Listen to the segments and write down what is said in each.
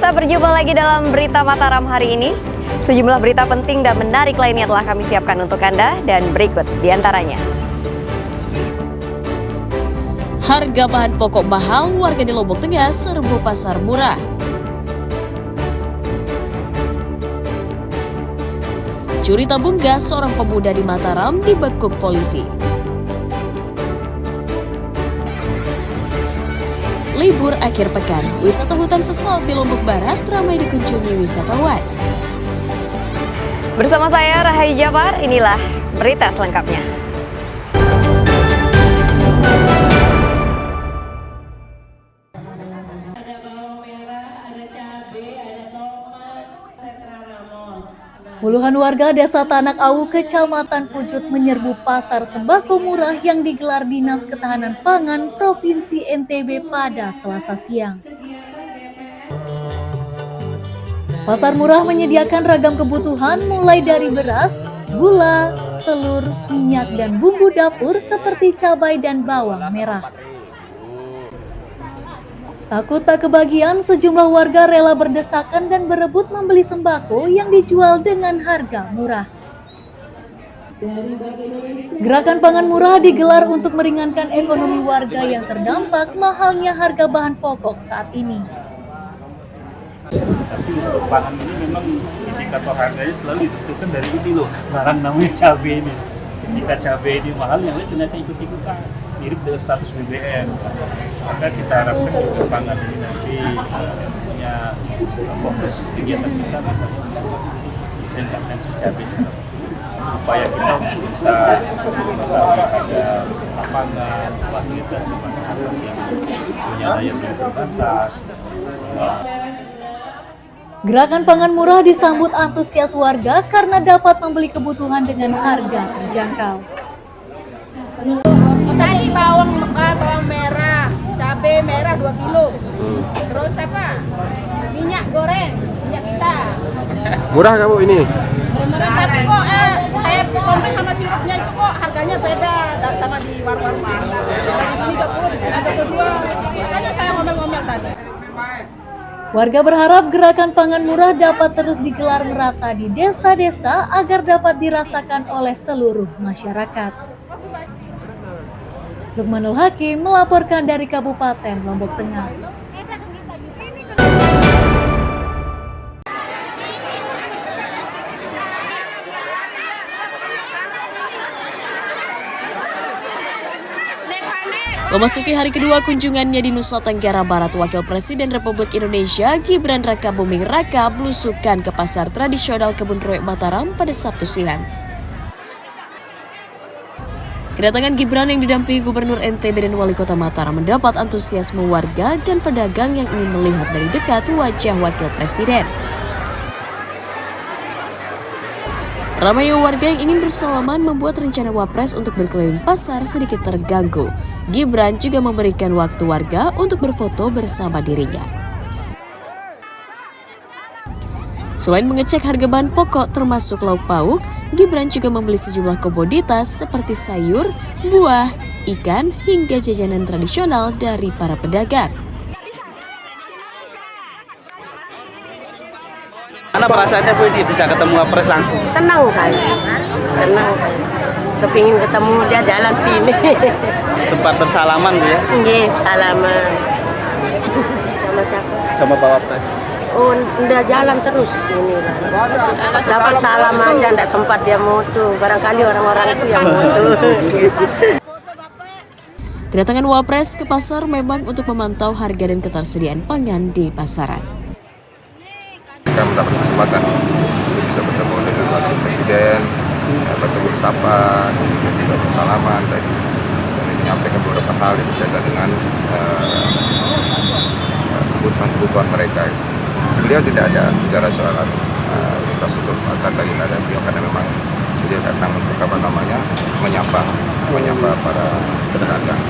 Pemirsa, berjumpa lagi dalam Berita Mataram hari ini. Sejumlah berita penting dan menarik lainnya telah kami siapkan untuk Anda dan berikut diantaranya. Harga bahan pokok mahal, warga di Lombok Tengah serbu pasar murah. Curi tabung gas seorang pemuda di Mataram dibekuk polisi. Libur akhir pekan, wisata hutan sesot di Lombok Barat ramai dikunjungi wisatawan. Bersama saya Rahayu Jafar, inilah berita selengkapnya. Puluhan warga Desa Tanak Awu, Kecamatan Pujut menyerbu pasar sembako murah yang digelar Dinas Ketahanan Pangan Provinsi NTB pada Selasa siang. Pasar murah menyediakan ragam kebutuhan mulai dari beras, gula, telur, minyak, dan bumbu dapur seperti cabai dan bawang merah. Takut tak kebagian, sejumlah warga rela berdesakan dan berebut membeli sembako yang dijual dengan harga murah. Gerakan pangan murah digelar untuk meringankan ekonomi warga yang terdampak mahalnya harga bahan pokok saat ini. Tapi untuk pangan ini memang indikator harganya selalu ditentukan dari ini loh, barang namanya cabai ini. Jika cabai ini mahal, yang lain ternyata ikut-ikutan. Mirip dengan status BBM, maka kita harapkan juga pangan ini nanti punya fokus kegiatan kita misalnya bisa intervensi cabai supaya kita bisa mengetahui harga lapangan, fasilitasi masyarakat yang punya daya beli terbatas. Gerakan pangan murah disambut antusias warga karena dapat membeli kebutuhan dengan harga terjangkau. Tadi bawang merah, cabai merah 2 kilo. Terus apa? Minyak goreng, minyak kita. Murah nggak Bu ini? Murah, tapi kok saya komen sama sirupnya itu kok harganya beda sama di warung-warung. Di sini 20, ada kedua. Makanya saya ngomel-ngomel tadi. Warga berharap gerakan pangan murah dapat terus digelar merata di desa-desa agar dapat dirasakan oleh seluruh masyarakat. Lukmanul Hakim melaporkan dari Kabupaten Lombok Tengah. Memasuki hari kedua kunjungannya di Nusa Tenggara Barat, Wakil Presiden Republik Indonesia Gibran Rakabuming Raka belusukan ke pasar tradisional Kebun Raya Mataram pada Sabtu siang. Kedatangan Gibran yang didampingi Gubernur NTB dan Wali Kota Mataram mendapat antusiasme warga dan pedagang yang ingin melihat dari dekat wajah Wakil Presiden. Ramai warga yang ingin bersalaman membuat rencana Wapres untuk berkeliling pasar sedikit terganggu. Gibran juga memberikan waktu warga untuk berfoto bersama dirinya. Selain mengecek harga bahan pokok termasuk lauk pauk, Gibran juga membeli sejumlah komoditas seperti sayur, buah, ikan, hingga jajanan tradisional dari para pedagang. Mana perasaannya Bu ini bisa ketemu Wapres langsung? Senang saya. Senang. Kepingin ketemu dia jalan sini. Sempat bersalaman Bu ya? Nggih, salaman. Sama siapa? Sama Pak Wapres. Oh, udah jalan terus ke sini lah. Dapat salam aja, enggak sempat dia moto. Barangkali orang-orang itu yang moto. Kedatangan Wapres ke pasar memang untuk memantau harga dan ketersediaan pangan di pasaran. Kita mendapat kesempatan untuk bisa bertemu dengan Wakil Presiden, bertemu bersama, kemudian juga bersalaman, dan saya menyampaikan beberapa hal yang berkaitan dengan kebutuhan mereka. Beliau tidak ada bicara soal infrastruktur pasar tadi ada beliau karena memang dia datang untuk menyapa para pedagang.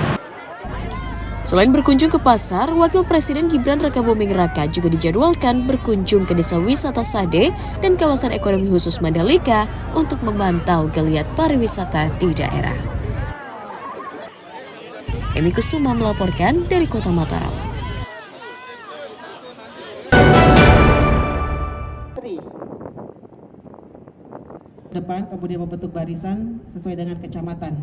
Selain berkunjung ke pasar, Wakil Presiden Gibran Rakabuming Raka juga dijadwalkan berkunjung ke Desa Wisata Sade dan kawasan ekonomi khusus Mandalika untuk memantau geliat pariwisata di daerah. Emi Kusuma melaporkan dari Kota Mataram. antri depan, kemudian membentuk barisan sesuai dengan kecamatan.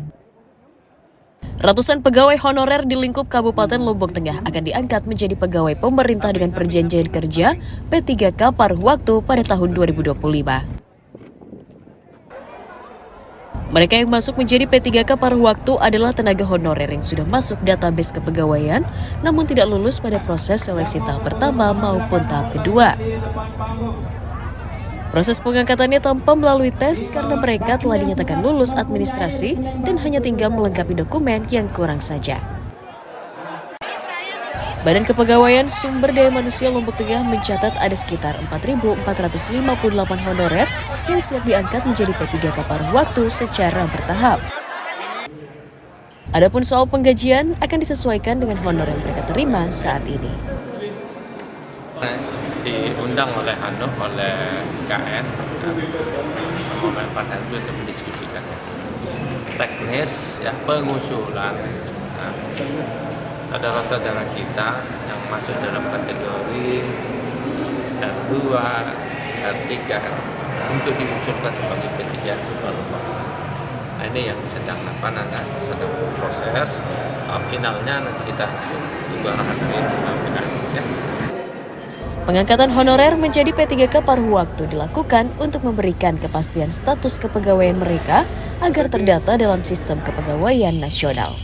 Ratusan pegawai honorer di lingkup Kabupaten Lombok Tengah akan diangkat menjadi pegawai pemerintah dengan perjanjian kerja P3K paruh waktu pada tahun 2025. Mereka yang masuk menjadi P3K paruh waktu adalah tenaga honorer yang sudah masuk database kepegawaian, namun tidak lulus pada proses seleksi tahap pertama maupun tahap kedua. Proses pengangkatannya tanpa melalui tes karena mereka telah dinyatakan lulus administrasi dan hanya tinggal melengkapi dokumen yang kurang saja. Badan Kepegawaian Sumber Daya Manusia Lombok Tengah mencatat ada sekitar 4.458 honorer yang siap diangkat menjadi P3K paruh waktu secara bertahap. Adapun soal penggajian akan disesuaikan dengan honor yang mereka terima saat ini. Diundang oleh KN Pak Tansu untuk mendiskusikan teknis ya pengusulan. Saudara-saudara kita yang masuk dalam kategori R2, R3 untuk diusulkan sebagai P3 paruh waktu. Nah, ini yang sedang sedang proses. Finalnya nanti kita tunggu arahan dari PKN ya. Pengangkatan honorer menjadi P3K paruh waktu dilakukan untuk memberikan kepastian status kepegawaian mereka agar terdata dalam sistem kepegawaian nasional.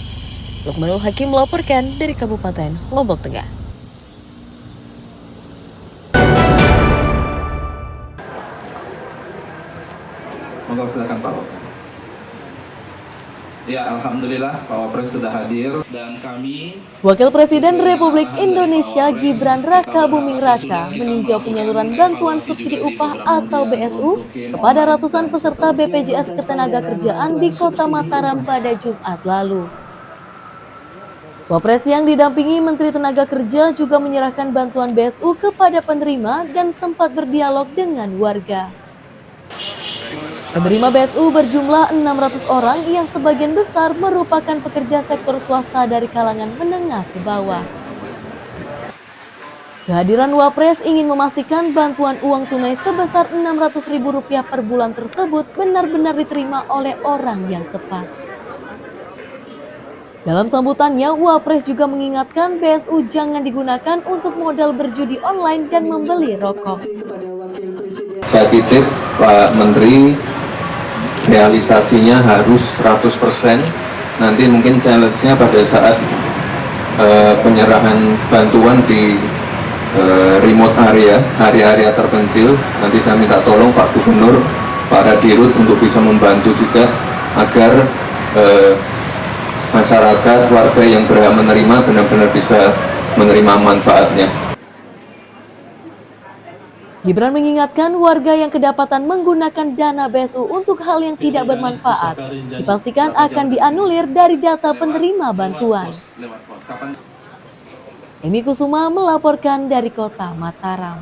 Lukmanul Hakim melaporkan dari Kabupaten Lombok Tengah. Monggo silakan Pak Wapres. Ya, alhamdulillah Pak Wapres sudah hadir dan kami Wakil Presiden Republik Indonesia Gibran Rakabuming Raka meninjau penyaluran bantuan subsidi upah atau BSU kepada ratusan peserta BPJS Ketenagakerjaan di Kota Mataram pada Jumat lalu. Wapres yang didampingi Menteri Tenaga Kerja juga menyerahkan bantuan BSU kepada penerima dan sempat berdialog dengan warga. Penerima BSU berjumlah 600 orang yang sebagian besar merupakan pekerja sektor swasta dari kalangan menengah ke bawah. Kehadiran Wapres ingin memastikan bantuan uang tunai sebesar Rp600.000 per bulan tersebut benar-benar diterima oleh orang yang tepat. Dalam sambutannya, Wapres juga mengingatkan BSU jangan digunakan untuk modal berjudi online dan membeli rokok. Saya titip Pak Menteri, realisasinya harus 100%. Nanti mungkin challenge-nya pada saat penyerahan bantuan di remote area terpencil. Nanti saya minta tolong Pak Gubernur, Pak Radirut untuk bisa membantu juga agar masyarakat, warga yang berhak menerima benar-benar bisa menerima manfaatnya. Gibran mengingatkan warga yang kedapatan menggunakan dana BSU untuk hal yang tidak bermanfaat dipastikan akan dianulir dari data penerima bantuan. Emi Kusuma melaporkan dari Kota Mataram.